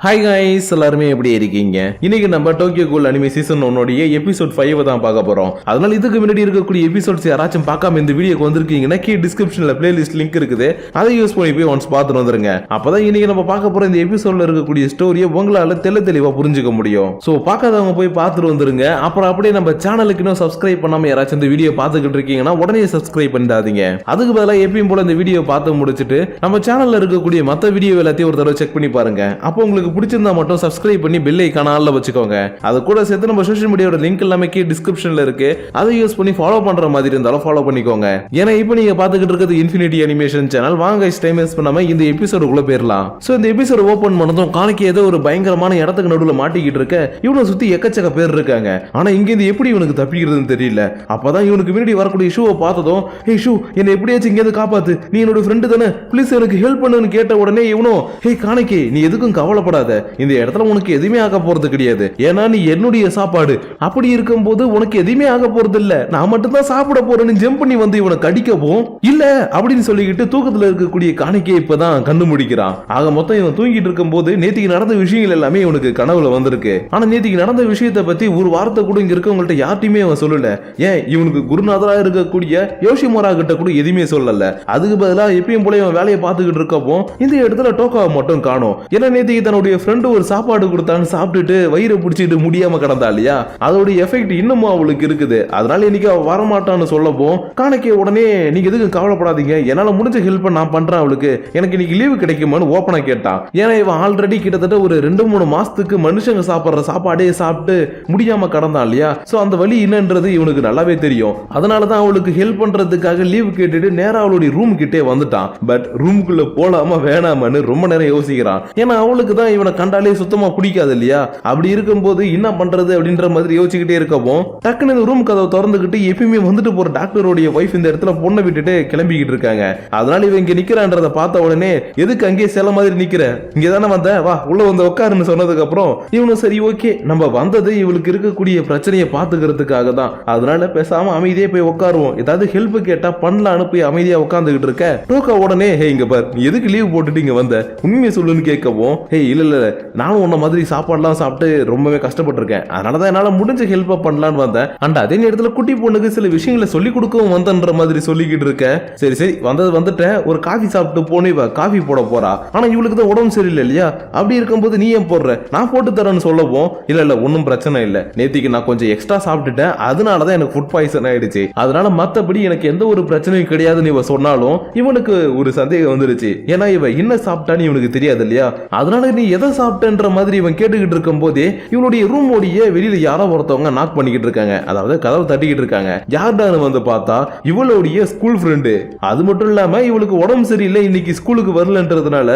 Hi guys எல்லாரும் எப்படி இருக்கீங்க? இன்னைக்கு நம்ம டோக்கியோ கூல் அனிமே சீசன் 1 உடைய எபிசோட் 5 தான் பார்க்க போறோம். அதனால இதுக்கு முன்னாடி இருக்கக்கூடிய எபிசோட்ஸ் யாராச்சும் பார்க்காம இந்த வீடியோக்கு வந்திருக்கீங்கன்னா கீழ டிஸ்கிரிப்ஷன்ல பிளேலிஸ்ட் லிங்க் இருக்குது. அதை யூஸ் பண்ணி போய் ஒன்ஸ் பார்த்துட்டு வந்துருங்க. அப்பதான் இன்னைக்கு நம்ம பார்க்க போற இந்த எபிசோட்ல இருக்கக்கூடிய ஸ்டோரியை உங்களால தெளிவா புரிஞ்சுக்க முடியும். சோ பார்க்காதவங்க போய் பார்த்துட்டு வந்துருங்க. அப்புறம் அப்படியே நம்ம சேனலுக்கு இன்னும் சப்ஸ்கிரைப் பண்ணாம யாராச்சும் இந்த வீடியோ பார்த்துக்கிட்டு இருக்கீங்கன்னா உடனே சப்ஸ்கிரைப் பண்ணிடாதீங்க. அதுக்கு பதிலா எப்பயும் போல இந்த வீடியோ பார்த்து முடிச்சிட்டு நம்ம சேனல்ல இருக்கக்கூடிய மத்த வீடியோ எல்லாத்தையும் ஒரு தடவை செக் பண்ணி பாருங்க. அப்போ உங்களுக்கு பிடிச்சிருந்தா மட்டும் சப்ஸ்கிரைப் பண்ணி பெல் ஐகான் ஆல்ல வச்சுக்கோங்க. அது கூட சேர்த்து நம்ம சோஷியல் மீடியாவோட லிங்க் எல்லாமே கீழ டிஸ்கிரிப்ஷன்ல இருக்கு. அதை யூஸ் பண்ணி ஃபாலோ பண்ற மாதிரி இருந்தாலும் ஃபாலோ பண்ணிக்கோங்க. ஏன்னா இப்போ நீங்க பாத்துக்கிட்டு இருக்கிறது இன்ஃபினிட்டி அனிமேஷன் சேனல். வாங்க டைம் வேஸ்ட் பண்ணாம இந்த எபிசோடுக்குள்ள போயிரலாம். சோ இந்த எபிசோட் ஓபன் பண்ணதும் காணிக்கு ஏதோ ஒரு பயங்கரமான இடத்துக்கு நடுவுல மாட்டிக்கிட்டு இருக்க. இவனை சுத்தி எக்கச்சக்க பேர் இருக்காங்க. ஆனா இங்க இருந்து எப்படி இவனுக்கு தப்பிக்கிறதுன்னு தெரியல. அப்பதான் இவனுக்கு முன்னாடி வரக்கூடிய ஷூவை பார்த்ததும், ஹே ஷூ, என்ன எப்படியாச்சும் இங்க இருந்து காப்பாத்து, நீ என்னோட ஃப்ரெண்டு தானே, ப்ளீஸ் எனக்கு ஹெல்ப் பண்ணுன்னு கேட்ட உடனே இவனும், ஹே காணிக்கு, நீ எதுக்கும் கவலைப்படாத, இந்த இடத்துல உனக்கு எதுவுமே ஆக போறது கிடையாது. ஏன்னா நீ என்னுடைய சாப்பாடு. அப்படி இருக்கும்போது உனக்கு எதுவுமே ஆக போறது இல்ல, நான் மட்டும் தான் சாப்பிட போறேன்னு ஜம்ப் பண்ணி வந்து இவனை கடிக்கவும் இல்ல அப்படின்னு சொல்லிக்கிட்டு தூக்கத்துல இருக்கக்கூடிய காணிக்கை இப்பதான் கண்டு முடிக்கிறான். ஆக மொத்தம் இவன் தூங்கிட்டு இருக்கும் போது நேத்திக்கு நடந்த விஷயங்கள் எல்லாமே இவனுக்கு கனவுல வந்திருக்கு. ஆனா நேத்திக்கு நடந்த விஷயத்தை பத்தி ஒரு வார்த்தை கூட இங்க இருக்கவங்கள்ட்ட யார்ட்டையுமே அவன் சொல்லல. ஏன் இவனுக்கு குருநாதரா இருக்கக்கூடிய யோஷிமோரா கிட்ட கூட எதுவுமே சொல்லல. அதுக்கு பதிலா எப்பயும் போல இவன் வேலையை பார்த்துக்கிட்டு இருக்கப்போ இந்த இடத்துல டோக்காவை மட்டும் காணோம். ஏன்னா நேத்திக்கு தன்னுடைய ஃப்ரெண்டு ஒரு சாப்பாடு கொடுத்தான்னு சாப்பிட்டுட்டு வயிறு பிடிச்சிட்டு முடியாம கிடந்தா இல்லையா, அதோட எஃபெக்ட் இன்னமும் அவளுக்கு இருக்குது. அதனால இன்னைக்கு அவ வரமாட்டான்னு சொல்லப்போ காணிக்கை உடனே நீங்க எதுக்கு கவலைப்படாதீங்க, என்னால முடிஞ்ச ஹெல்ப் நான் பண்றேன், அவளுக்கு எனக்கு இன்னைக்கு லீவு கிடைக்குமான்னு ஓப்பனா கேட்டான். ஏன்னா இவன் ஆல்ரெடி கிட்டத்தட்ட ஒரு 2-3 மாசத்துக்கு மனுஷங்க சாப்பிடுற சாப்பாடே சாப்பிட்டு முடியாம கடந்தான் இல்லையா. சோ அந்த வழி என்னன்றது இவனுக்கு நல்லாவே தெரியும். அதனாலதான் அவளுக்கு ஹெல்ப் பண்றதுக்காக லீவு கேட்டுட்டு நேரா அவளுடைய ரூம் கிட்டே வந்துட்டான். பட் ரூமுக்குள்ள போலாமா வேணாமான்னு ரொம்ப நேரம் யோசிக்கிறான். ஏன்னா அவளுக்கு தான் இவனை கண்டாலே சுத்தமா பிடிக்காது இல்லையா. அப்படி இருக்கும்போது என்ன பண்றது அப்படின்ற மாதிரி யோசிச்சுக்கிட்டே இருக்கப்போ டக்குனு இந்த ரூம் கதவை திறந்துகிட்டு எப்பயுமே வந்துட்டு போற டாக்டருடைய வைஃப் இந்த இடத்துல பொண்ணை விட்டுட்டு கிளம்பிக்கிட்டு இருக்காங்க. அதனால இவன் இங்க நிக்கிறான்றத பார்த்த உடனே, எதுக்கு அங்கேயே சில மாதிரி நிக்கிற, இங்க தானே வந்த, வா உள்ள வந்து உட்காருன்னு சொன்னதுக்கு அப்புறம் இவனும் சரி ஓகே, நம்ம வந்தது இவளுக்கு இருக்கக்கூடிய பிரச்சனையை பாத்துக்கிறதுக்காக தான், அதனால பேசாம அமைதியே போய் உட்காருவோம், ஏதாவது ஹெல்ப் கேட்டா பண்ணலான்னு போய் அமைதியா உட்காந்துக்கிட்டு இருக்க. டோக்கா உடனே, ஹே இங்க பார், நீ எதுக்கு லீவ் போட்டுட்டு இங்க வந்த, உண்மையை சொல்லுன்னு கேட்கவும், ஹே இல்ல நானும் உன்ன மாதிரி சாப்பாடுலாம் சாப்பிட்டு ரொம்பவே கஷ்டப்பட்டிருக்கேன், அதனாலதான் என்னால முடிஞ்ச ஹெல்ப் பண்ணலான்னு வந்தேன். அண்ட் அதே நேரத்துல குட்டி பொண்ணுக்கு சில விஷயங்களை சொல்லி கொடுக்கவும் வந்தன்ற மாதிரி சொல்லிக்கிட்டு இருக்கேன். சரி வந்துட்டேன், ஒரு காஃபி சாப்பிட்டு போன இவ காஃபி போட போறா. ஆனா இவளுக்கு தான் உடம்பு சரியில்லை இல்லையா, அப்படி இருக்கும்போது நீ ஏன் போடுற, நான் போட்டு தரேன்னு சொல்லவும், இல்ல ஒன்னும் பிரச்சனை இல்ல, நேத்திக்கு நான் கொஞ்சம் எக்ஸ்ட்ரா சாப்பிட்டுட்டேன், அதனாலதான் எனக்கு ஃபுட் பாய்சன் ஆயிடுச்சு, அதனால மத்தபடி எனக்கு எந்த ஒரு பிரச்சனையும் கிடையாதுன்னு இவ சொன்னாலும் இவனுக்கு ஒரு சந்தேகம் வந்துருச்சு. ஏன்னா இவ என்ன சாப்பிட்டான்னு இவனுக்கு தெரியாது இல்லையா. அதனால நீ எதை சாப்பிட்டன்ற மாதிரி இவன் கேட்டுக்கிட்டு இருக்கும் போதே இவனுடைய ரூம் ஓடிய வெளியில யாரோ ஒருத்தவங்க நாக் பண்ணிக்கிட்டு இருக்காங்க. அதாவது கதவை தட்டிக்கிட்டு இருக்காங்க. யார்டான்னு வந்து பார்த்தா இவளுடைய ஸ்கூல் ஃப்ரெண்டு. அது மட்டும் இல்லாம இவளுக்கு உடம்பு சரியில்லை, இன்னைக்கு ஸ்கூலுக்கு வரலன்றதுனால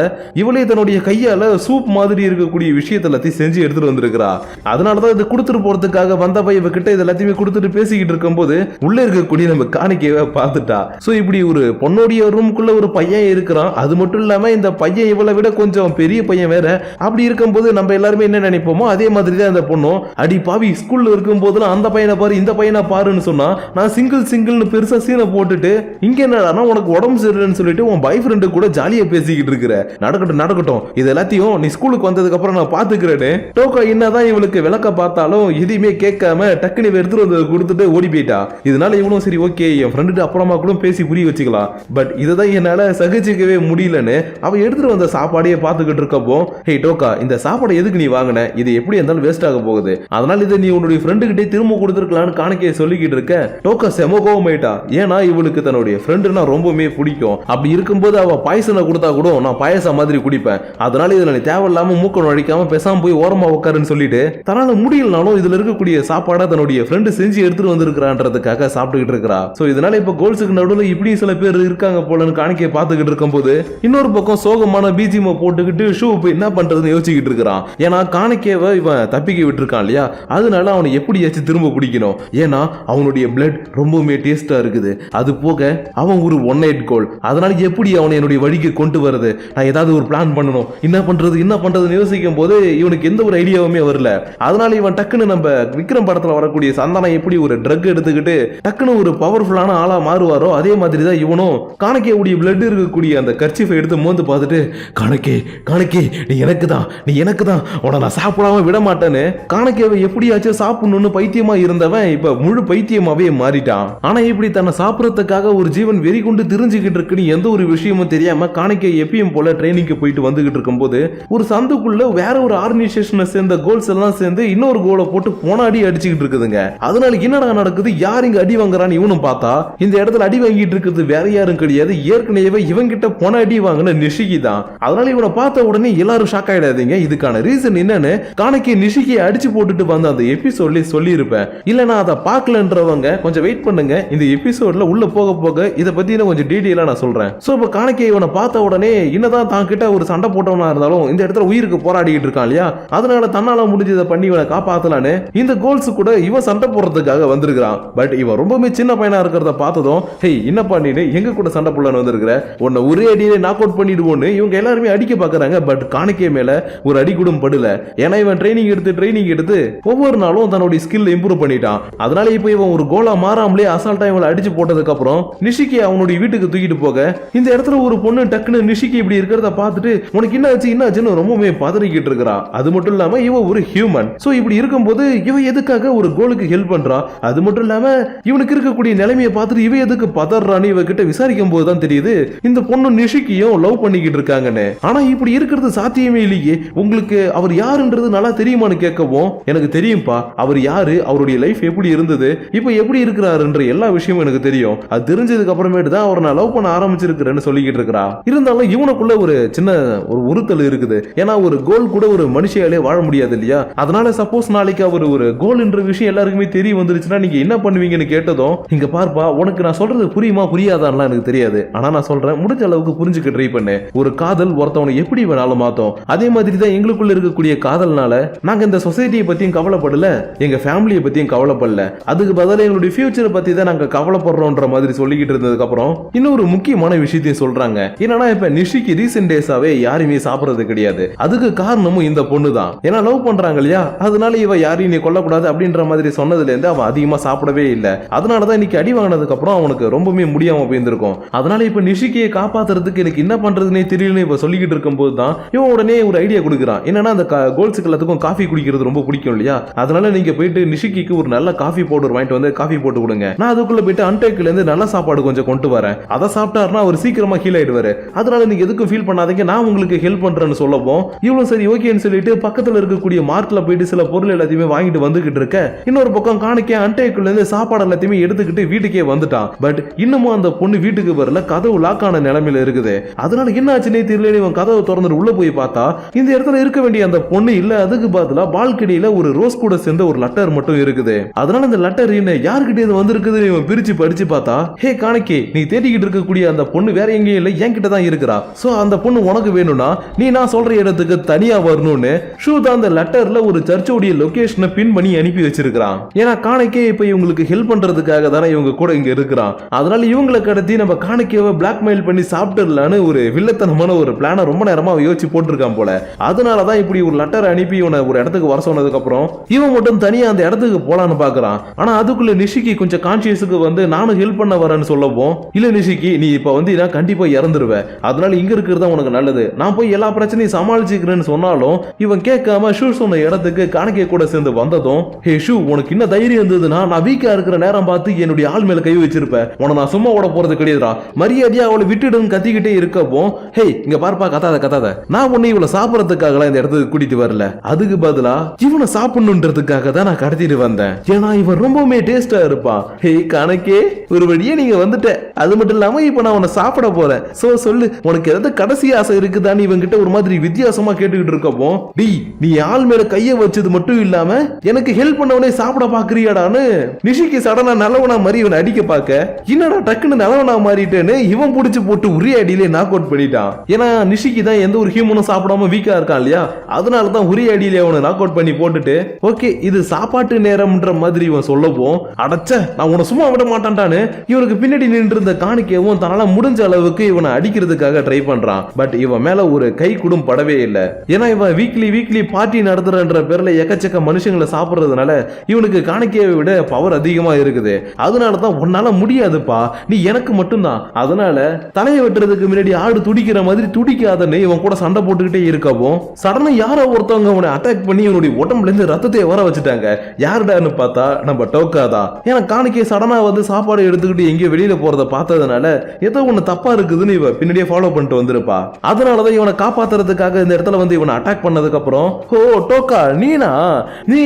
இவளே தன்னுடைய கையால சூப் மாதிரி இருக்கக்கூடிய விஷயத்த எல்லாத்தையும் செஞ்சு எடுத்துட்டு வந்திருக்கிறா. அதனாலதான் இதை கொடுத்துட்டு போறதுக்காக வந்தப்ப இவ கிட்ட இது எல்லாத்தையுமே கொடுத்துட்டு பேசிக்கிட்டு இருக்கும் போது உள்ள இருக்கக்கூடிய நம்ம காணிக்கையை பார்த்துட்டா. சோ இப்படி ஒரு பொண்ணுடைய ரூமுக்குள்ள ஒரு பையன் இருக்கிறான். அது மட்டும் இல்லாம இந்த பையன் இவளை விட கொஞ்சம் பெரிய பையன் வேற. அப்படி இருக்கும்போது நம்ம எல்லாருமே என்ன நினைப்போமோ அதே மாதிரி தான் அந்த பொண்ணும், அடி பாவி ஸ்கூல்ல இருக்கும் போதுலாம் அந்த பையனை பாரு இந்த பையனை பாருன்னு சொன்னா நான் சிங்கிள்னு பெருசா சீனை போட்டுட்டு இங்க என்னடா உனக்கு உடம்பு சரியில்லைன்னு சொல்லிட்டு உன் பாய் ஃப்ரெண்டு கூட ஜாலியா பேசிக்கிட்டு இருக்கிற. நடக்கட்டும் இது எல்லாத்தையும் நீ ஸ்கூலுக்கு வந்ததுக்கு அப்புறம் நான் பாத்துக்கிறேன்னு டோக்கா என்னதான் இவளுக்கு விளக்க பார்த்தாலும் எதையுமே கேட்காம டக்குனு எடுத்துட்டு வந்து கொடுத்துட்டு ஓடி போயிட்டா. இதனால இவனும் சரி ஓகே என் ஃப்ரெண்டு அப்புறமா கூட பேசி புரிய வச்சுக்கலாம், பட் இதுதான் என்னால சகிச்சுக்கவே முடியலன்னு அவ எடுத்துட்டு வந்த சாப்பாடையே பார்த்துக்கிட்டு இருக்கப்போ, ஹே டோக்கா இந்த சாப்பாடை எதுக்கு நீ வாங்கின, இது எப்படி இருந்தாலும் வேஸ்ட் ஆக போகுது, அதனால இதை நீ உன்னுடைய ஃப்ரெண்டு கிட்டே திரும்ப கொடுத்துருக்கலான்னு காணிக்கையை சொல்லிக்கிட்டு இருக்க. டோக்கா செமகோவமாயிட்டா. ஏன்னா இவளுக்கு தன்னுடைய ஃப்ரெண்டுனா ரொம்பவே பிடிக்கும். அப்படி இருக்கும்போது அவ பாயசனை கொடுத்தா கூட நான் பாயசம் மாதிரி குடிப்பேன், அதனால இதுல நீ தேவையில்லாம மூக்க நுழைக்காம பேசாம போய் ஓரமா உட்காருன்னு சொல்லிட்டு தன்னால முடியலனாலும் இதுல இருக்கக்கூடிய சாப்பாடை தன்னுடைய ஃப்ரெண்டு செஞ்சு எடுத்துட்டு வந்திருக்கிறான்றதுக்காக சாப்பிட்டுக்கிட்டு இருக்கா. சோ இதனால இப்ப கோல்ஸுக்கு நடுவில் இப்படி சில பேர் இருக்காங்க போலன்னு காணிக்கையை பார்த்துக்கிட்டு இருக்கும் போது இன்னொரு பக்கம் சோகமான பிஜிஎம் போட்டுக்கிட்டு ஷூ போய் என்ன பண்றதுன்னு யோசிச்சுக்கிட்டு இருக்கிறான். ஏன்னா காணிக்கையை இவன் தப்பிக்க விட்டுருக்கான் இல்லையா, அதனால அவனை எப்படியாச்சும் திரும்ப பிடிக்கணும். ஏன்னா அவனுடைய பிளட் ரொம்பவுமே டேஸ்டா இருக்குது. அது போக அவன் ஒரு ஒன் நைட் கோல், அதனால எப்படி அவனை என்னுடைய வழிக்கு கொண்டு வருது, நான் ஏதாவது ஒரு பிளான் பண்ணணும், என்ன பண்றதுன்னு யோசிக்கும் போது இவனுக்கு எந்த ஒரு ஐடியாவுமே வரல. அதனால இவன் டக்குன்னு நம்ம விக்ரம் படத்துல வரக்கூடிய சந்தானம் எப்படி ஒரு ட்ரக் எடுத்துக்கிட்டு டக்குன்னு ஒரு பவர்ஃபுல்லான ஆளா மாறுவாரோ அதே மாதிரி தான் இவனும் காணிக்கையுடைய பிளட் இருக்கக்கூடிய அந்த கர்ச்சீஃபை எடுத்து மோந்து பார்த்துட்டு, காணிக்கை நீ எனக்கு நீ எனக்கு தான் உன நான் சாப்பிடாம விட மாட்டேன்னு காணக்கேவை எப்படியாச்சும் சாப்பிடணும்னு பைத்தியமா இருந்தவன் இப்ப முழு பைத்தியமாவே மாறிட்டான். ஆனா இப்படி தன்னை சாப்பிடறதுக்காக ஒரு ஜீவன் வெறி கொண்டு தெரிஞ்சுக்கிட்டு இருக்குன்னு எந்த ஒரு விஷயமும் தெரியாம காணக்கே எப்பயும் போல ட்ரைனிங்க்கு போயிட்டு வந்துகிட்டு இருக்கும்போது ஒரு சந்துக்குள்ள வேற ஒரு ஆர்கனைசேஷனை சேர்ந்த கோல்ஸ் எல்லாம் சேர்ந்து இன்னொரு கோலை போட்டு போனாடி அடிச்சுக்கிட்டு இருக்குதுங்க. அதனால என்னடா நடக்குது, யார் இங்க அடி வாங்குறான்னு இவனும் பார்த்தா இந்த இடத்துல அடி வாங்கிட்டு இருக்குது வேற யாரும் கிடையாது, ஏற்கனவே இவங்கிட்ட போன அடி வாங்கின நிஷிகி தான். அதனால இவனை பார்த்த உடனே எல்லாரும் ஷாக் ஆயிடாதீங்க. இதுக்கான ரீசன் என்னன்னு காணக்கே நிஷிகியை அடிச்சு போட்டுட்டு வந்து அந்த எபிசோட்ல சொல்லி இருப்பேன். இல்ல நான் அதை பார்க்கலன்றவங்க கொஞ்சம் வெயிட் பண்ணுங்க, இந்த எபிசோட்ல உள்ள போக போக இதை பத்தி கொஞ்சம் டீடைலா நான் சொல்றேன். சோ இப்ப காணக்கே இவனை பார்த்த உடனே என்னதான் தான் கிட்ட ஒரு சண்டை போட்டவனா இருந்தாலும் இந்த இடத்துல உயிருக்கு போராடிட்டு இருக்கான் இல்லையா, அதனால தன்னால முடிஞ்சதை பண்ணி இவனை காப்பாத்தலான்னு இந்த கோல்ஸ் கூட இவன் சண்டை போடுறதுக்காக வந்திருக்கான். பட் இவன் ரொம்பவே சின்ன பையனா இருக்கிறத பார்த்ததும் ஹே என்னப்பா நீ எங்க கூட சண்டை போடலான்னு வந்திருக்கிற, உன்னை ஒரே அடியிலே நாக் அவுட் பண்ணிடுவோன்னு இவங்க எல்லாருமே அடிக்க பாக்குறாங்க. பட் காணக்கே மேல ஒரு அடி கூட படல. ஏன்னா இவன் ட்ரைனிங் எடுத்து ஒவ்வொரு நாளும் தன்னுடைய ஸ்கில் இம்ப்ரூவ் பண்ணிட்டான். அதனால இப்போ இவன் ஒரு கோலா மாறாமலே அசால்ட்டா இவனை அடிச்சு போட்டதுக்கு அப்புறம் நிஷிகி அவனுடைய வீட்டுக்கு தூக்கிட்டு போக இந்த இடத்துல ஒரு பொண்ணு டக்குன்னு நிஷிகி இப்படி இருக்கிறத பார்த்துட்டு உனக்கு என்னாச்சுன்னு ரொம்பவே பதறிக்கிட்டு இருக்கிறா. அது மட்டும் இல்லாம இவன் ஒரு ஹியூமன். சோ இப்படி இருக்கும்போது இவன் எதுக்காக ஒரு கோலுக்கு ஹெல்ப் பண்றா, அது மட்டும் இல்லாம இவனுக்கு இருக்கக்கூடிய நிலைமையை பார்த்துட்டு இவன் எதுக்கு பதறான்னு இவகிட்ட விசாரிக்கும் போதுதான் தெரியுது இந்த பொண்ணு நிஷிகியும் லவ் பண்ணிக்கிட்டு இருக்காங்கன்னு. ஆனா இப்படி இருக்கிறது சாத்தியமே இல்லையே, உங்களுக்கு அவர் யாருன்றது நல்லா தெரியுமான்னு கேட்கவும் எனக்கு தெரியும்பா, அவர் யாரு, அவருடைய லைஃப் எப்படி இருந்தது, இப்போ எப்படி இருக்கிறாருன்ற எல்லா விஷயமும் எனக்கு தெரியும், அது தெரிஞ்சதுக்கு அப்புறமேட்டு தான் அவர் நான் லவ் பண்ண ஆரம்பிச்சிருக்கிறேன்னு சொல்லிக்கிட்டு இருக்கிறா. இருந்தாலும் இவனுக்குள்ள ஒரு சின்ன ஒரு உறுத்தல் இருக்குது. ஏன்னா ஒரு கோல் கூட ஒரு மனுஷியாலே வாழ முடியாது இல்லையா, அதனால சப்போஸ் நாளைக்கு அவர் ஒரு கோல் என்ற விஷயம் எல்லாருக்குமே தெரிய வந்துருச்சுன்னா நீங்க என்ன பண்ணுவீங்கன்னு கேட்டதும் இங்க பார்ப்பா உனக்கு நான் சொல்றது புரியுமா புரியாதான்லாம் எனக்கு தெரியாது, ஆனா நான் சொல்றேன் முடிஞ்ச அளவுக்கு புரிஞ்சுக்க ட்ரை பண்ணு. ஒரு காதல் ஒருத்தவனை எப்படி வேணாலும் மாத்தோம், அதே மாதிரி தான் எங்களுக்குள்ள இருக்கக்கூடிய காதல்னால நாங்க இந்த சொசைட்டியை பத்தியும் கவலைப்படல, எங்க ஃபேமிலியை பத்தியும் கவலைப்படல, அதுக்கு பதிலாக எங்களுடைய ஃபியூச்சரை பத்தி தான் நாங்க கவலைப்படுறோம்ன்ற மாதிரி சொல்லிக்கிட்டு இருந்ததுக்கு அப்புறம் இன்னொரு முக்கியமான விஷயத்தையும் சொல்றாங்க. என்னன்னா இப்ப நிஷிக்கு ரீசென்ட் டேஸாவே யாருமே சாப்பிடுறது கிடையாது. அதுக்கு காரணமும் இந்த பொண்ணு தான். ஏன்னா லவ் பண்றாங்க இல்லையா, அதனால இவ யாரையும் நீ கொல்லக்கூடாது அப்படின்ற மாதிரி சொன்னதுல இருந்து அவன் அதிகமா சாப்பிடவே இல்லை. அதனாலதான் இன்னைக்கு அடி வாங்கினதுக்கு அப்புறம் அவனுக்கு ரொம்பவே முடியாம போயிருந்திருக்கும். அதனால இப்ப நிஷிக்கியை காப்பாத்துறதுக்கு எனக்கு என்ன பண்றதுன்னே தெரியல இப்ப சொல்லிக்கிட்டு இருக்கும் போது தான் இவன் உடனே ஒரு ஐடியா கொடுக்குறான். என்னன்னா அந்த கோல்ஸுக்கு எல்லாத்துக்கும் காஃபி குடிக்கிறது ரொம்ப பிடிக்கும் இல்லையா, அதனால நீங்க போயிட்டு நிஷிக்கிக்கு ஒரு நல்ல காஃபி பவுடர் வாங்கிட்டு வந்து காஃபி போட்டு கொடுங்க, நான் அதுக்குள்ள போயிட்டு அன்டேக்ல இருந்து நல்ல சாப்பாடு கொஞ்சம் கொண்டு வரேன், அதை சாப்பிட்டாருன்னா அவர் சீக்கிரமா ஹீல் ஆயிடுவாரு, அதனால நீங்க எதுக்கும் ஃபீல் பண்ணாதீங்க, நான் உங்களுக்கு ஹெல்ப் பண்றேன்னு சொல்லவும் இவ்வளவு சரி ஓகேன்னு சொல்லிட்டு பக்கத்துல இருக்கக்கூடிய மார்ட்ல போயிட்டு சில பொருள் எல்லாத்தையுமே வாங்கிட்டு வந்துகிட்டு இருக்க, இன்னொரு பக்கம் காணிக்க அன்டேக்குள்ள இருந்து சாப்பாடு எல்லாத்தையுமே எடுத்துக்கிட்டு வீட்டுக்கே வந்துட்டான். பட் இன்னமும் அந்த பொண்ணு வீட்டுக்கு வரல, கதவு லாக் ஆன நிலைமையில இருக்குது. அதனால என்ன ஆச்சுன்னே தெரியல. இவன் கதவை திறந்துட்டு உள்ள போய் பார்த்தா இந்த இடத்துல இருக்க வேண்டிய அந்த பொண்ணு இல்ல, அதுக்கு பதிலா பால்கனியில ஒரு ரோஸ் கூட சேர்ந்த ஒரு லெட்டர் மட்டும் இருக்குது. அதனால அந்த லெட்டர் என்ன யார்கிட்ட இது வந்திருக்குது இவன் பிரிச்சு படிச்சு பார்த்தா, ஹே காணிக்கே நீ தேடிக்கிட்டு இருக்கக்கூடிய அந்த பொண்ணு வேற எங்கேயும் இல்ல என்கிட்ட தான் இருக்கிறா, சோ அந்த பொண்ணு உனக்கு வேணும்னா நீ நான் சொல்ற இடத்துக்கு தனியா வரணும்னு ஷூ தான் அந்த லெட்டர்ல ஒரு சர்ச்சோடைய லொகேஷனை பின் பண்ணி அனுப்பி வச்சிருக்கான். ஏன்னா காணிக்கே இப்ப இவங்களுக்கு ஹெல்ப் பண்றதுக்காக தானே இவங்க கூட இங்க இருக்கிறான். அதனால இவங்களை கடத்தி நம்ம காணிக்கையை பிளாக்மெயில் பண்ணி சாப்பிட்டுலான்னு ஒரு வில்லத்தனமான ஒரு பிளான ரொம்ப நேரமா யோசிச்சு போட்டிருக்கான் போல. அதனாலதான் இப்படி ஒரு லெட்டர் அனுப்பி இவனை ஒரு இடத்துக்கு வர சொன்னதுக்கு அப்புறம் இவன் மட்டும் தனியா அந்த இடத்துக்கு போலான்னு பாக்குறான். ஆனா அதுக்குள்ள நிஷிகி கொஞ்சம் கான்சியஸுக்கு வந்து நானும் ஹெல்ப் பண்ண வரேன்னு சொல்லவும், இல்ல நிஷிகி நீ இப்ப வந்து கண்டிப்பா இறந்துருவ, அதனால இங்க இருக்கிறது உனக்கு நல்லது, நான் போய் எல்லா பிரச்சனையும் சமாளிச்சுக்கிறேன்னு சொன்னாலும் இவன் கேட்காம ஷூ சொன்ன இடத்துக்கு காணிக்கை கூட சேர்ந்து வந்ததும், ஹே ஷூ உனக்கு இன்னும் தைரியம் இருந்ததுன்னா நான் வீக்கா இருக்கிற நேரம் பார்த்து என்னுடைய ஆள் மேல கை வச்சிருப்பேன், உன நான் சும்மா ஓட போறது கிடையாதுடா, மரியாதையா அவளை விட்டுடுன்னு கத்திக்கிட்டே இருக்கவும், ஹே இங்க பார்ப்பா கத்தாத நான் உன்னை இவளை சாப்பிடறதுக்காக இந்த இடத்துக்கு கூட்டிட்டு வரல, அதுக்கு பதிலா இவனை சாப்பிடணுன்றதுக்காக தான் நான் கடத்திட்டு வந்தேன், ஏன்னா இவன் ரொம்பவுமே டேஸ்டா இருப்பான். ஹே கணக்கே ஒரு வழியே நீங்க வந்துட்ட, அது மட்டும் இல்லாம இப்ப நான் உன்னை சாப்பிட போறேன், சோ சொல்லு உனக்கு ஏதாவது கடைசி ஆசை இருக்குதான்னு இவன் கிட்ட ஒரு மாதிரி வித்தியாசமா கேட்டுக்கிட்டு இருக்கப்போ, டி நீ ஆள் மேல கைய வச்சது மட்டும் இல்லாம எனக்கு ஹெல்ப் பண்ணவனே சாப்பிட பாக்குறியாடான்னு நிஷிக்கு சடனா நல்லவனா மாதிரி இவன் அடிக்க பாக்க, என்னடா டக்குன்னு நல்லவனா மாறிட்டேன்னு இவன் புடிச்சு போட்டு ஒரே அடியிலே நாக் அவுட் பண்ணிட்டான். ஏன்னா நிஷிக்கு தான் எந்த ஒரு ஹியூமனும் சாப்பிடாம வீக்கா இருக்கான் இல்லையா, அதனாலதான் ஒரே அடியிலே அவனை நாக் அவுட் பண்ணி போட்டுட்டு ஓகே இது சாப்பாட்டு நேரம்ன்ற மாதிரி இவன் சொல்லவும், அடச்ச நான் உன்னை சும்மா விட மாட்டான்டான்னு இவனுக்கு பின்னாடி நின்று இருந்த காணிக்கவும் தன்னால முடிஞ்ச அளவுக்கு இவனை அடிக்கிறதுக்காக ட்ரை பண்றான். பட் இவன் மேல ஒரு கை கூடும் படவே இல்லை. ஏன்னா இவன் வீக்லி பார்ட்டி நடத்துறன்ற பேர்ல எக்கச்சக்க மனுஷங்களை சாப்பிடுறதுனால இவனுக்கு காணிக்கையை விட பவர் அதிகமா இருக்குது. அதனாலதான் உன்னால முடியாதுப்பா, நீ எனக்கு மட்டும்தான், அதனால தலையை வெட்டுறதுக்கு முன்னாடி ஆடு துடிக்கிற மாதிரி துடிக்காதன்னு இவன் கூட சண்டை போட்டுக்கிட்டே பண்ணிக்கிட்டே இருக்கவும் சடனா யாரோ ஒருத்தவங்க அவனை அட்டாக் பண்ணி இவனுடைய உடம்புல இருந்து ரத்தத்தை வர வச்சுட்டாங்க. யாருடான்னு பார்த்தா நம்ம டோக்கா தான். ஏன்னா காணிக்கை சடனா வந்து சாப்பாடு எடுத்துக்கிட்டு எங்கேயோ வெளியில போறத பார்த்ததுனால ஏதோ ஒண்ணு தப்பா இருக்குதுன்னு இவ பின்னாடியே ஃபாலோ பண்ணிட்டு வந்திருப்பா. அதனாலதான் இவனை காப்பாத்துறதுக்காக இந்த இடத்துல வந்து இவனை அட்டாக் பண்ணதுக்கு அப்புறம், ஓ டோக்கா நீ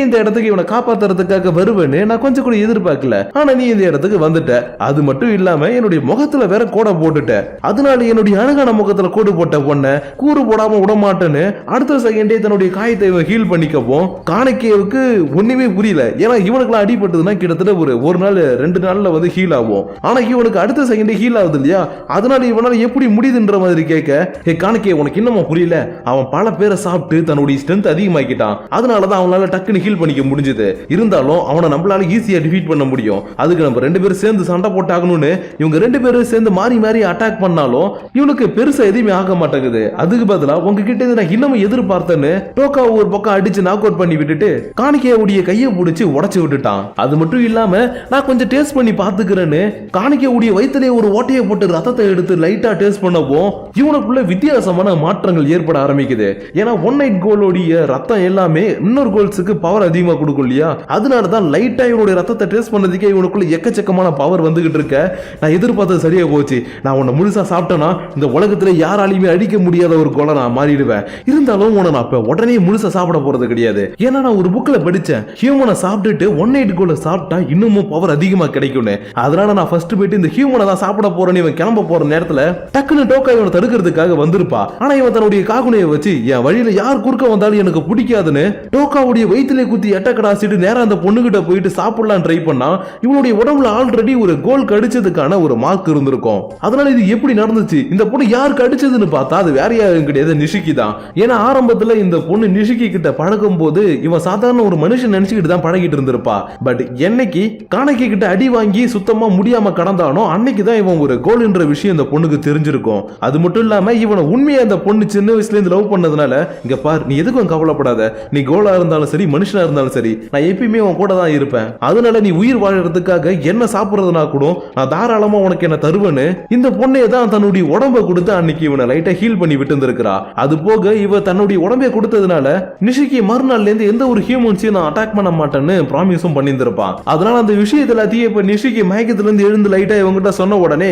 இந்த இடத்துக்கு இவனை காப்பாத்துறதுக்காக வருவேன்னு நான் கொஞ்சம் கூட எதிர்பார்க்கல. ஆனா நீ இந்த இடத்துக்கு வந்துட்ட. அது மட்டும் இல்லாம என்னுடைய முகத்துல வேற கோடை போட்டுட்ட. அதனால என்னுடைய அழகான முகத்துல கோடு போட்ட பொண்ண கூறு போடாம விட மாட்டேன்னு அடுத்த செகண்டே தன்னுடைய காயத்தை ஹீல் பண்ணிக்கவும் காணிக்கைக்கு ஒண்ணுமே புரியல. ஏன்னா இவனுக்குலாம் அடிபட்டதுன்னா கிட்டத்தட்ட ஒரு நாள் 2 நாள்ல வந்து ஹீல் ஆகும். ஆனா இவனுக்கு அடுத்த செகண்டே ஹீல் ஆகுது இல்லையா, அதனால இவனால எப்படி முடியுதுன்ற மாதிரி கேட்க, காணிக்கை உனக்கு இன்னமும் புரியல, அவன் பல பேரை சாப்பிட்டு தன்னுடைய ஸ்ட்ரென்த் அதிகமாக்கிட்டான். அதனாலதான் அவனால டக்குன்னு ஹீல் பண்ணிக்க முடிஞ்சது. இருந்தாலும் அவனை நம்மளால ஈஸியா டிஃபீட் பண்ண முடியும். அதுக்கு நம்ம 2 பேரும் சேர்ந்து சண்டை போட்டாகணும்னு இவங்க 2 பேரும் சேர்ந்து மாறி மாறி அட்டாக் பண்ணாலும் இவனுக்கு பெருசா எதுவுமே ஆக மாட்டேங்குது. அதுக்கு பதிலா உங்ககிட்ட நான் இன்னமும் எதிர்பார்த்தேன்னு டோக்கா ஒரு பக்கம் அடிச்சு நாக் அவுட் பண்ணி விட்டுட்டு காணிக்கையுடைய கையை பிடிச்சி உடைச்சு விட்டுட்டான். அது மட்டும் இல்லாம நான் கொஞ்சம் டேஸ்ட் பண்ணி பாத்துக்கிறேன்னு காணிக்கையுடைய வயிற்றிலே ஒரு ஓட்டையை போட்டு ரத்தத்தை எடுத்து லைட்டா டேஸ்ட் பண்ணவும் இவனுக்குள்ள வித்தியாசமான மாற்றங்கள் ஏற்பட ஆரம்பிக்குது. ஏன்னா 1 நைட் கோலோடைய ரத்தம் எல்லாமே இன்னொரு கோல்ஸுக்கு பவர் அதிகமா கொடுக்கும் இல்லையா, அதனாலதான் லைட்டா இவனுடைய ரத்தத்தை டேஸ்ட் பண்ணதுக்கே இவனுக்குள்ள எக்கச்சக்கமான பவர் வந்துகிட்டு இருக்க. நான் எதிர்பார்த்தது சரியா போச்சு. நான் உன்னை முழுசா சாப்பிட்டேன்னா இந்த உலகத்துல யாராலையுமே அடிக்க முடியாத ஒரு கோலை நான் மாறிடுவேன். இருந்தாலும் உன்னை நான் இப்ப உடனே முழுசா சாப்பிட போறது கிடையாது. ஏன்னா நான் ஒரு புக்ல படிச்சேன், ஹியூமனை சாப்பிட்டுட்டு 1 நைட் கோலை சாப்பிட்டா இன்னமும் பவர் அதிகமா கிடைக்கும்னு. அதனால நான் ஃபர்ஸ்ட் போயிட்டு இந்த ஹியூமனை தான் சாப்பிட போறேன்னு இவன் கிளம்ப போற நேரத்துல டக்குன்னு டோக்கா இவனை தடுக்கிறதுக்காக வந்திருப்பா. ஆனா இவன் தன்னுடைய காகுனையை வச்சு என் வழியில யார் குறுக்க வந்தாலும் எனக்கு பிடிக்காதுன்னு டோக்காவுடைய வயிற்றிலே குத்தி எட்டக்கடாசிட்டு நேரா அந்த பொண்ணுகிட்ட போயிட்டு சாப்பிடலாம் ட்ரை பண்ணா இவனுடைய உடம்புல ஆல்ரெடி ஒரு கோல் கடிச்சதுக்கான ஒரு மார்க் இருந்திருக்கும். அதனால இது எப்படி நடந்துச்சு, இந்த பொண்ணு யார் கடிச்சதுன்னு பார்த்தா அது வேற யாரும் கிடையாது, நிஷிகி தான். ஏன்னா ஆரம்பத்துல இந்த பொண்ணு நிஷிகி கிட்ட பழகும் போது இவன் சாதாரண ஒரு மனுஷன் நினைச்சுக்கிட்டு தான் பழகிட்டு இருந்திருப்பா. பட் என்னைக்கு காணிக்கை கிட்ட அடி வாங்கி சுத்தமா முடியாம கடந்தானோ அன்னைக்கு தான் இவன் ஒரு கோல்ன்ற விஷயம் இந்த பொண்ணுக்கு தெரிஞ்சிருக்கும். அது மட்டும் இல்லாம இவனை உண்மையா அந்த பொண்ணு சின்ன வயசுல இருந்து லவ் பண்ணதுனால, இங்க பார் நீ எதுக்கும் கவலைப்படாத, நீ கோலா இருந்தாலும் சரி மனுஷனா இருந்தாலும் சரி நான் எப்பயுமே உன் கூட தான் இருப்பேன். அதனால நீ உயிர் வாழறதுக்காக என்ன சாப்பிடுறதுனா கூட நான் தாராளமா உனக்கு என்ன தருவேன்னு இந்த பொண்ணே தான் தன்னுடைய உடம்பை கொடுத்து அன்னைக்கு இவனை லைட்டா ஹீல் பண்ணி விட்டு இருந்திருக்கிறா. அது போக இவ தன்னுடைய உடம்பை கொடுத்ததுனால நிஷிக்கு மறுநாள்ல இருந்து எந்த ஒரு ஹியூமன்ஸையும் நான் அட்டாக் பண்ண மாட்டேன்னு ப்ராமிஸும் பண்ணியிருந்திருப்பான். அதனால அந்த விஷயத்துல எல்லாத்தையும் இப்ப நிஷிக்கு மயக்கத்துல இருந்து எழுந்து லைட்டா இவங்கிட்ட சொன்ன உடனே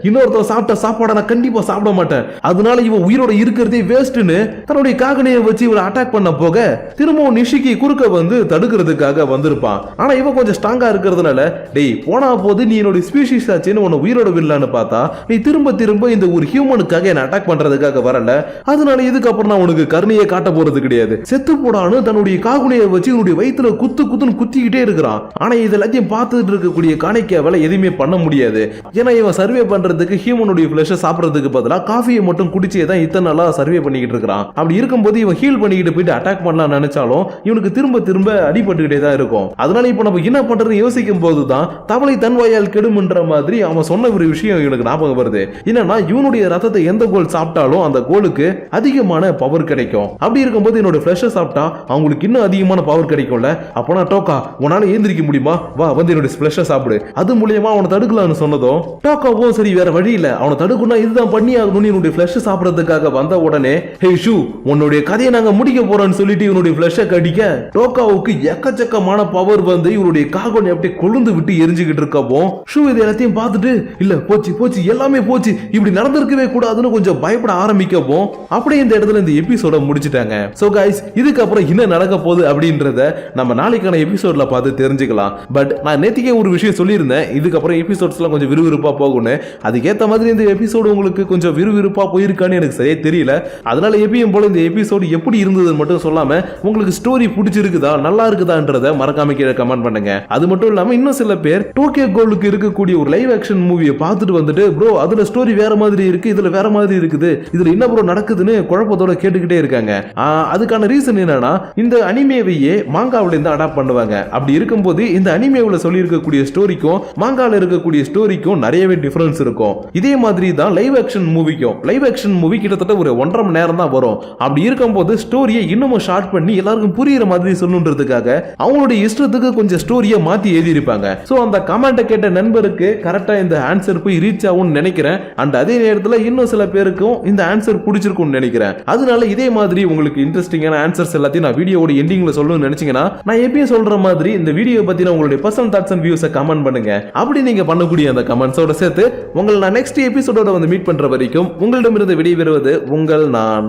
இன்னொருத்தர் சாப்பிட்ட சாப்பாடை நான் கண்டிப்பா சாப்பிட மாட்டேன், அதனால இவன் உயிரோட இருக்கிறதே வேஸ்ட்னு தன்னுடைய காகனையை வச்சு இவளை அட்டாக் பண்ண போக திரும்பவும் நிஷிக்கு குறுக்க வந்து தடுக்கிறதுக்காக வந்திருப்பான். ஆனா இவன் கொஞ்சம் ஸ்ட்ராங்கா இருக்கிறதுனால, டேய் போனா போது நீ என்னோட ஸ்பீஷீஸ் ஆச்சுன்னு உன்னை உயிரோட விடலான்னு பார்த்தா நீ திரும்ப திரும்ப இந்த ஒரு ஹியூமனுக்காக என்ன அட்டாக் பண்றதுக்காக வரல, அதனால இதுக்கப்புறம் நான் உனக்கு கருணையை காட்ட போறது கிடையாது, செத்து போடான்னு தன்னுடைய காகுனையை வச்சு இவனுடைய வயிற்றுல குத்துன்னு குத்திக்கிட்டே இருக்கிறான். ஆனா இது எல்லாத்தையும் பார்த்துட்டு இருக்கக்கூடிய காணிக்கையால எதுவுமே பண்ண முடியாது. ஏன்னா இவன் சர்வே பண்றதுக்கு ஹியூமனுடைய ஃபிளஷை சாப்பிடறதுக்கு பதிலா காஃபியை மட்டும் குடிச்சே தான் இத்தனை நாளா சர்வே பண்ணிக்கிட்டு இருக்கிறான். அப்படி இருக்கும்போது இவன் ஹீல் பண்ணிக்கிட்டு போயிட்டு அட்டாக் பண்ணலாம் நினைச்சாலும் இவனுக்கு திரும்ப திரும்ப அடிபட்டுக்கிட்டே தான் இருக்கும். அதனால இப்ப நம்ம என்ன பண்றது யோசிக்கும் போதுதான் தவளை தன் வாயால் கெடும்ன்ற மாதிரி அவன் சொன்ன ஒரு விஷயம் இவனுக்கு ஞாபகம் வருது. என்னன்னா இவனுடைய ரத்தத்தை எந்த கோல் சாப்பிட்டாலும் அந்த கோலுக்கு அதிகமான பவர் கிடைக்கும். அப்படி இருக்கும்போது என்னோட ஃபிளஷை சாப்பிட்டா அவங்களுக்கு இன்னும் அதிகமான பவர் கிடைக்கும்ல. அப்பனா டோக்கா உன்னால ஏந்திரிக்க முடியுமா, வா வந்து என்னோட ஃபிளஷை சாப்பிடு, அது மூலியமா அவனை தடுக்கலாம்னு சொன்னதும் டோக்காவும் சரி வேற வழி இல்ல, அவனை தடுக்கணும் இதுதான் பண்ணி ஆகணும்னு என்னுடைய ஃபிளஷை சாப்பிடறதுக்காக வந்த உடனே, ஹே ஷூ உன்னுடைய கதையை நாங்க முடிக்க போறோம்னு சொல்லிட்டு இவனுடைய ஃபிளஷை கடிக்க டோக்காவுக்கு எக்கச்சக்கமான பவர் வந்து இவனுடைய காகோனை அப்படியே கொழுந்து விட்டு எரிஞ்சுக்கிட்டு இருக்கப்போ ஷூ இது எல்லாத்தையும் பார்த்துட்டு இல்ல போச்சு எல்லாமே போச்சு, இப்படி நடந்திருக்கவே கூடாதுன்னு கொஞ்சம் பயப்பட ஆரம்பிக்கப்போ அப்படியே இந்த இடத்துல இந்த எபிசோட முடிச்சிட்டாங்க. சோ கைஸ் இதுக்கப்புறம் என்ன நடக்க போகுது அப்படின்றத நம்ம நாளைக்கான எபிசோட்ல பார்த்து தெரிஞ்சுக்கலாம். பட் நான் நேத்திக்கே ஒரு விஷயம் சொல்லியிருந்தேன், இதுக்கப்புறம் எபிசோட்ஸ்லாம் கொஞ்சம் விறுவிறுப்பா போகும்னு. அதுக்கேற்ற மாதிரி இந்த எபிசோடு உங்களுக்கு கொஞ்சம் விறுவிறுப்பா போயிருக்கான்னு எனக்கு சரியா தெரியல. அதனால எப்பயும் போல இந்த எபிசோடு எப்படி இருந்ததுன்னு மட்டும் சொல்லாம உங்களுக்கு ஸ்டோரி பிடிச்சிருக்குதா நல்லா இருக்குதான்றத மறக்காம கீழே கமெண்ட் பண்ணுங்க. அது மட்டும் இல்லாம இன்னும் சில பேர் டோக்கியோ கோலுக்கு இருக்கக்கூடிய ஒரு லைவ் ஆக்ஷன் மூவியை பார்த்துட்டு வந்துட்டு ப்ரோ அதுல ஸ்டோரி வேற மாதிரி இருக்கு, இதுல வேற மாதிரி இருக்குது, இதுல என்ன ப்ரோ நடக்குதுன்னு குழப்பத்தோட கேட்டுக்கிட்டே இருக்காங்க. அதுக்கான ரீசன் என்னன்னா இந்த அனிமேவையே மாங்காவில இருந்து அடாப்ட் பண்ணுவாங்க. அப்படி இருக்கும்போது இந்த அனிமேவுல சொல்லி இருக்கக்கூடிய ஸ்டோரிக்கும் மாங்கால இருக்கக்கூடிய ஸ்டோரிக்கும் நிறையவே டிஃபரன்ஸ் இருக்கும். இதே மாதிரி தான் லைவ் ஆக்ஷன் மூவிக்கும். லைவ் ஆக்ஷன் மூவி கிட்டத்தட்ட ஒரு 1.5 மணி நேரம் தான் வரும். அப்படி இருக்கும்போது ஸ்டோரியை இன்னமும் ஷார்ட் பண்ணி எல்லாருக்கும் புரியுற மாதிரி சொல்லணுன்றதுக்காக அவங்களுடைய இஷ்டத்துக்கு கொஞ்சம் ஸ்டோரியை மாத்தி எழுதி இருப்பாங்க. சோ அந்த கமெண்ட்டை கேட்ட நண்பருக்கு கரெக்டா இந்த ஆன்சர் போய் ரீச் ஆகும்னு நினைக்கிறேன். அண்ட் அதே நேரத்தில் இன்னும் சில பேருக்கும் இந்த ஆன்சர் பிடிச்சிருக்கும் இருக்கும்னு நினைக்கிறேன். அதனால இதே மாதிரி உங்களுக்கு இன்ட்ரெஸ்டிங்கான ஆன்சர்ஸ் எல்லாத்தையும் நான் வீடியோட எண்டிங்ல சொல்லணும்னு நினைச்சீங்கன்னா நான் எப்பயும் சொல்ற மாதிரி இந்த வீடியோ பத்தின உங்களுடைய பர்சனல் தாட்ஸ் அண்ட் வியூஸை கமெண்ட் பண்ணுங்க. அப்படி நீங்க பண்ணக்கூடிய அந்த கமெண்ட்ஸோட சேர்த்து உங்களை நான் நெக்ஸ்ட் எபிசோடோட வந்து மீட் பண்ற வரைக்கும் உங்களிடமிருந்து விடைபெறுவது உங்கள் நான்.